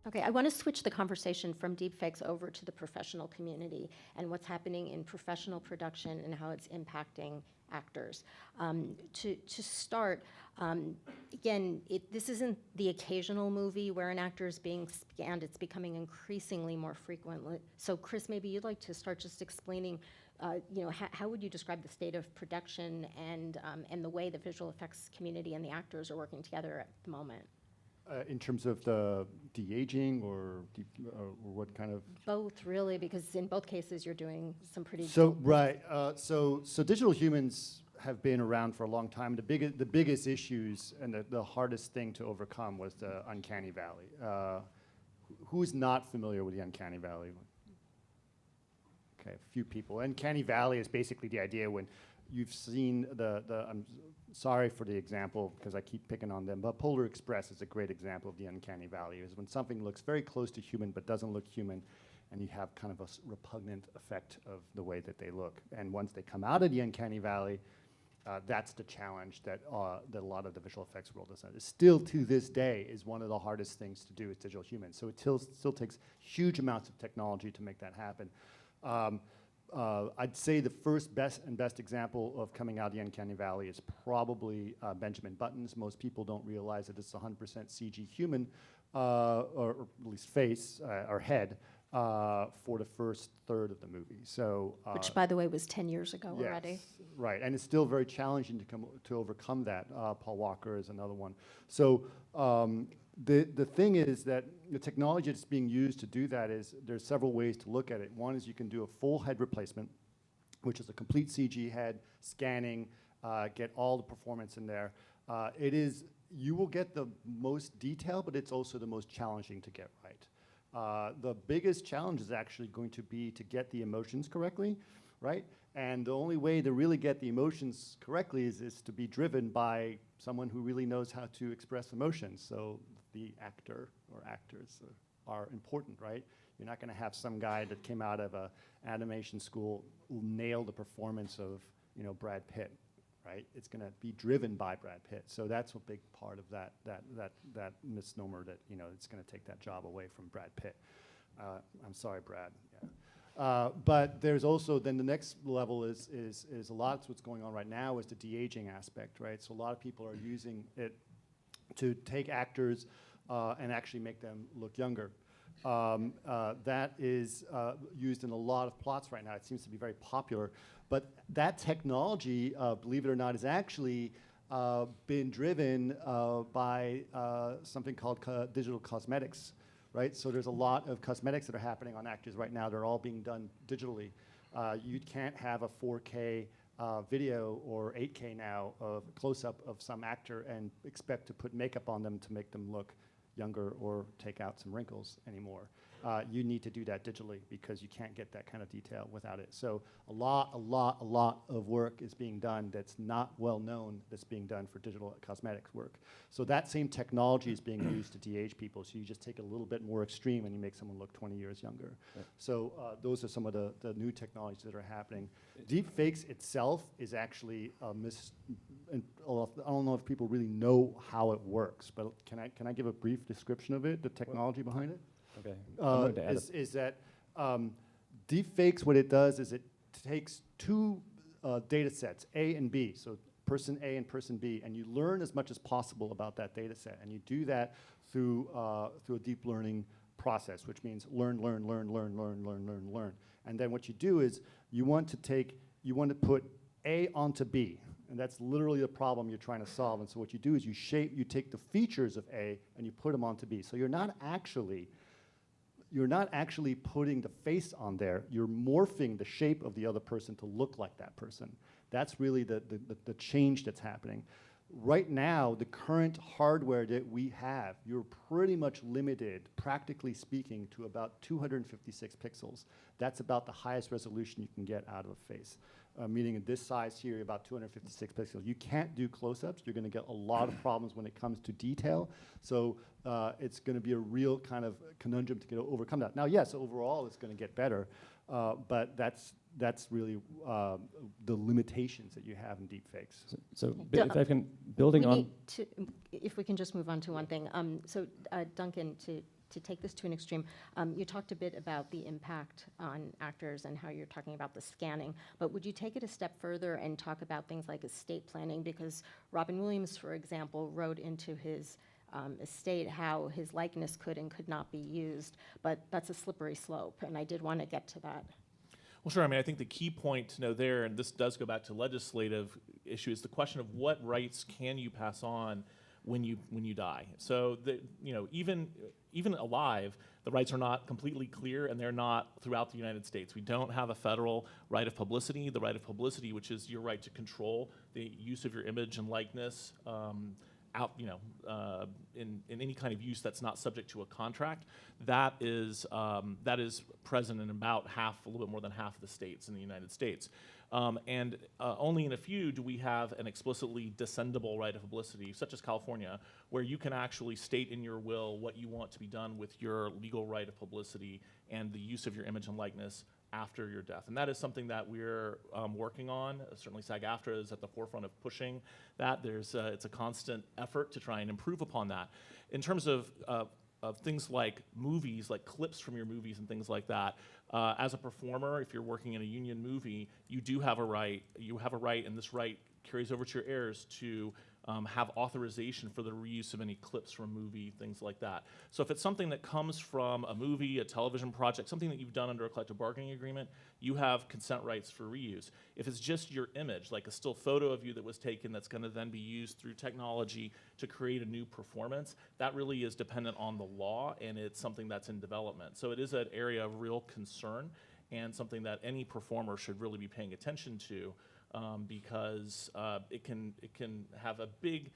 Okay, I want to switch the conversation from deepfakes over to the professional community and what's happening in professional production and how it's impacting actors. To start, again, this isn't the occasional movie where an actor is being scanned. It's becoming increasingly more frequent. So Chris, maybe you'd like to start just explaining, how would you describe the state of production and the way the visual effects community and the actors are working together at the moment? In terms of the de-aging or what kind of? Both, really, because in both cases you're doing some pretty. So right, so digital humans have been around for a long time. The biggest issues and the hardest thing to overcome was the uncanny valley. Who's not familiar with the uncanny valley? Okay, a few people. Uncanny valley is basically the idea when you've seen I'm sorry for the example because I keep picking on them, but Polar Express is a great example of the uncanny valley. Is when something looks very close to human but doesn't look human, and you have kind of a repugnant effect of the way that they look. And once they come out of the uncanny valley, that's the challenge that a lot of the visual effects world has. It still, to this day, is one of the hardest things to do with digital humans. So it still takes huge amounts of technology to make that happen. I'd say the first best example of coming out of the uncanny valley is probably Benjamin Button's. Most people don't realize that it's 100% CG human, or at least face or head, for the first third of the movie. So, which, by the way, was 10 years ago already. Right, and it's still very challenging to overcome that. Paul Walker is another one. So the thing is that the technology that's being used to do that is there's several ways to look at it. One is you can do a full head replacement, which is a complete CG head, scanning, get all the performance in there. You will get the most detail, but it's also the most challenging to get right. The biggest challenge is actually going to be to get the emotions correctly, right? And the only way to really get the emotions correctly is to be driven by someone who really knows how to express emotions. So the actor or actors are important, right? You're not going to have some guy that came out of an animation school who nailed the performance of, Brad Pitt, right? It's going to be driven by Brad Pitt. So that's a big part of that misnomer that it's going to take that job away from Brad Pitt. I'm sorry, Brad. Yeah. But there's also then the next level is a lot of what's going on right now is the de-aging aspect, right? So a lot of people are using it to take actors and actually make them look younger. That is used in a lot of plots right now. It seems to be very popular. But that technology, believe it or not, has actually been driven by something called digital cosmetics, right? So there's a lot of cosmetics that are happening on actors right now. They're all being done digitally. You can't have a 4K video or 8K now of close-up of some actor and expect to put makeup on them to make them look younger or take out some wrinkles anymore. You need to do that digitally because you can't get that kind of detail without it. So a lot of work is being done that's not well known that's being done for digital cosmetics work. So that same technology is being used to de-age people. So you just take it a little bit more extreme and you make someone look 20 years younger. Right. So those are some of the new technologies that are happening. Deepfakes itself is actually I don't know if people really know how it works, but can I give a brief description of it, the technology behind it? Okay. Is that deepfakes, what it does is it takes two data sets, A and B, so person A and person B, and you learn as much as possible about that data set. And you do that through a deep learning process, which means learn. And then what you do is you want to put A onto B. And that's literally the problem you're trying to solve. And so what you do is you take the features of A and you put them onto B. So you're not actually putting the face on there. You're morphing the shape of the other person to look like that person. That's really the change that's happening. Right now, the current hardware that we have, you're pretty much limited, practically speaking, to about 256 pixels. That's about the highest resolution you can get out of a face. Meaning in this size here, about 256 pixels. You can't do close-ups. You're going to get a lot of problems when it comes to detail. So it's going to be a real kind of conundrum to overcome that. Now, yes, overall it's going to get better, but that's really the limitations that you have in deepfakes. So if I can, building on... if we can just move on to one thing. So Duncan, to take this to an extreme, you talked a bit about the impact on actors and how you're talking about the scanning, but would you take it a step further and talk about things like estate planning? Because Robin Williams, for example, wrote into his estate how his likeness could and could not be used, but that's a slippery slope, and I did want to get to that. Well, sure. I mean, I think the key point to know there, and this does go back to legislative issue, is the question of what rights can you pass on when you die. So even alive, the rights are not completely clear, and they're not throughout the United States. We don't have a federal right of publicity. The right of publicity, which is your right to control the use of your image and likeness in any kind of use that's not subject to a contract, that is present in about a little bit more than half of the states in the United States. And only in a few do we have an explicitly descendable right of publicity, such as California, where you can actually state in your will what you want to be done with your legal right of publicity and the use of your image and likeness after your death. And that is something that we're working on. Certainly SAG-AFTRA is at the forefront of pushing that. It's a constant effort to try and improve upon that. In terms of things like movies, like clips from your movies and things like that, as a performer, if you're working in a union movie, you do have a right. You have a right, and this right carries over to your heirs to have authorization for the reuse of any clips from a movie, things like that. So if it's something that comes from a movie, a television project, something that you've done under a collective bargaining agreement, you have consent rights for reuse. If it's just your image, like a still photo of you that was taken that's going to then be used through technology to create a new performance, that really is dependent on the law, and it's something that's in development. So it is an area of real concern and something that any performer should really be paying attention to. Because it can have a big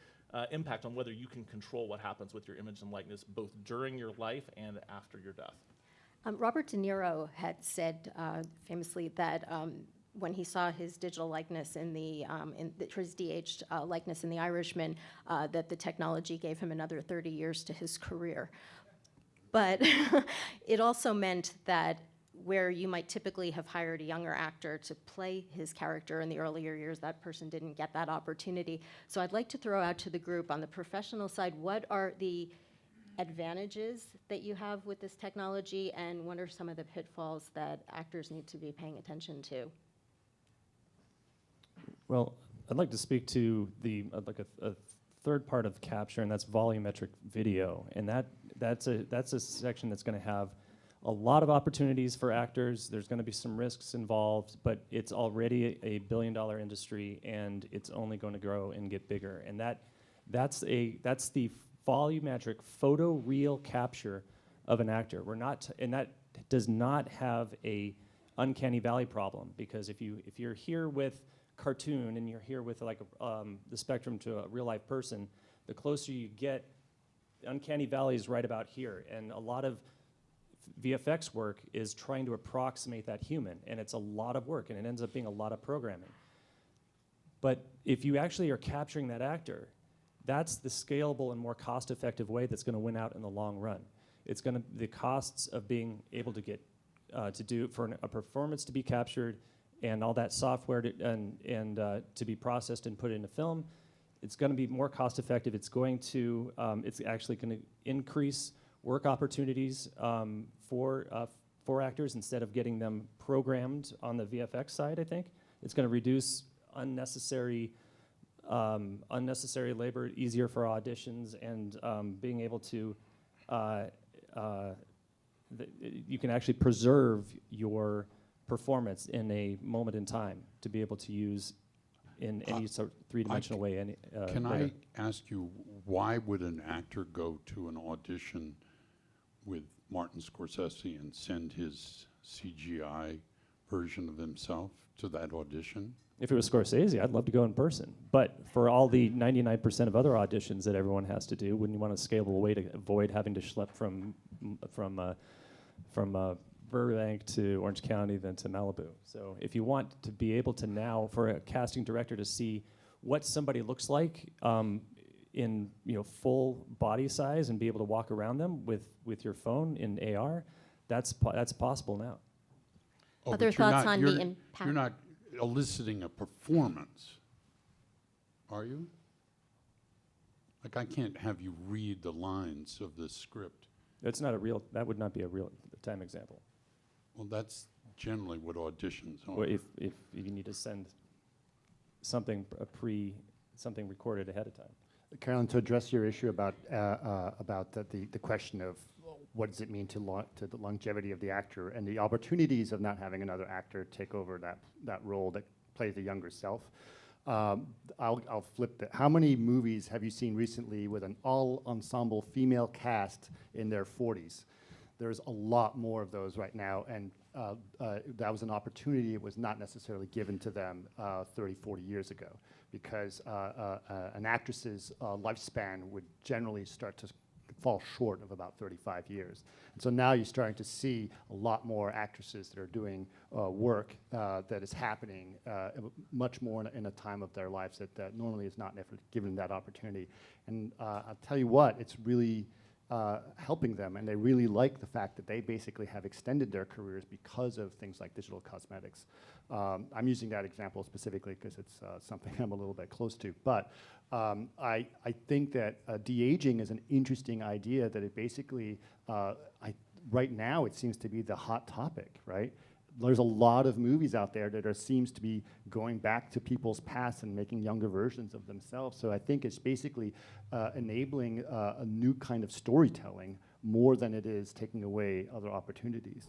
impact on whether you can control what happens with your image and likeness both during your life and after your death. Robert De Niro had said famously that when he saw his digital likeness his de-aged likeness in The Irishman, that the technology gave him another 30 years to his career. But it also meant that where you might typically have hired a younger actor to play his character in the earlier years, that person didn't get that opportunity. So I'd like to throw out to the group, on the professional side, what are the advantages that you have with this technology, and what are some of the pitfalls that actors need to be paying attention to? Well, I'd like to speak to a third part of capture, and that's volumetric video, and that's a section that's going to have a lot of opportunities for actors. There's going to be some risks involved, but it's already a billion-dollar industry, and it's only going to grow and get bigger. And that's the volumetric photoreal capture of an actor. And that does not have a uncanny valley problem, because if you're here with cartoon and you're here with the spectrum to a real life person, the closer you get, uncanny valley is right about here, and a lot of VFX work is trying to approximate that human, and it's a lot of work, and it ends up being a lot of programming. But if you actually are capturing that actor, that's the scalable and more cost-effective way that's going to win out in the long run. It's going to the costs of being able to get for a performance to be captured and all that software to be processed and put into film. It's going to be more cost-effective. It's actually going to increase work opportunities for actors instead of getting them programmed on the VFX side. I think it's going to reduce unnecessary labor, easier for auditions, and being able to you can actually preserve your performance in a moment in time to be able to use in any sort of three-dimensional way. Can I ask you, why would an actor go to an audition with Martin Scorsese and send his CGI version of himself to that audition? If it was Scorsese, I'd love to go in person. But for all the 99% of other auditions that everyone has to do, wouldn't you want a scalable way to avoid having to schlep from Burbank to Orange County, then to Malibu? So if you want to be able to now, for a casting director to see what somebody looks like in full body size and be able to walk around them with your phone in AR, that's possible now. Oh, Other but you're thoughts not- on you're- the impact? You're not eliciting a performance, are you? Like, I can't have you read the lines of the script. It's not a real, that would not be a real-time example. Well, that's generally what auditions are. Or if you need to send something, something recorded ahead of time. Carolyn, to address your issue about the question of what does it mean to the longevity of the actor and the opportunities of not having another actor take over that role that plays the younger self. I'll flip that. How many movies have you seen recently with an all-ensemble female cast in their 40s? There's a lot more of those right now, and that was an opportunity that was not necessarily given to them 30, 40 years ago, because an actress's lifespan would generally start to fall short of about 35 years. And so now you're starting to see a lot more actresses that are doing work that is happening much more in a time of their lives that normally is not given that opportunity. And I'll tell you what, it's really helping them, and they really like the fact that they basically have extended their careers because of things like digital cosmetics. I'm using that example specifically because it's something I'm a little bit close to, but I think that de-aging is an interesting idea that it basically, right now it seems to be the hot topic, right? There's a lot of movies out there that seems to be going back to people's past and making younger versions of themselves. So I think it's basically enabling a new kind of storytelling more than it is taking away other opportunities.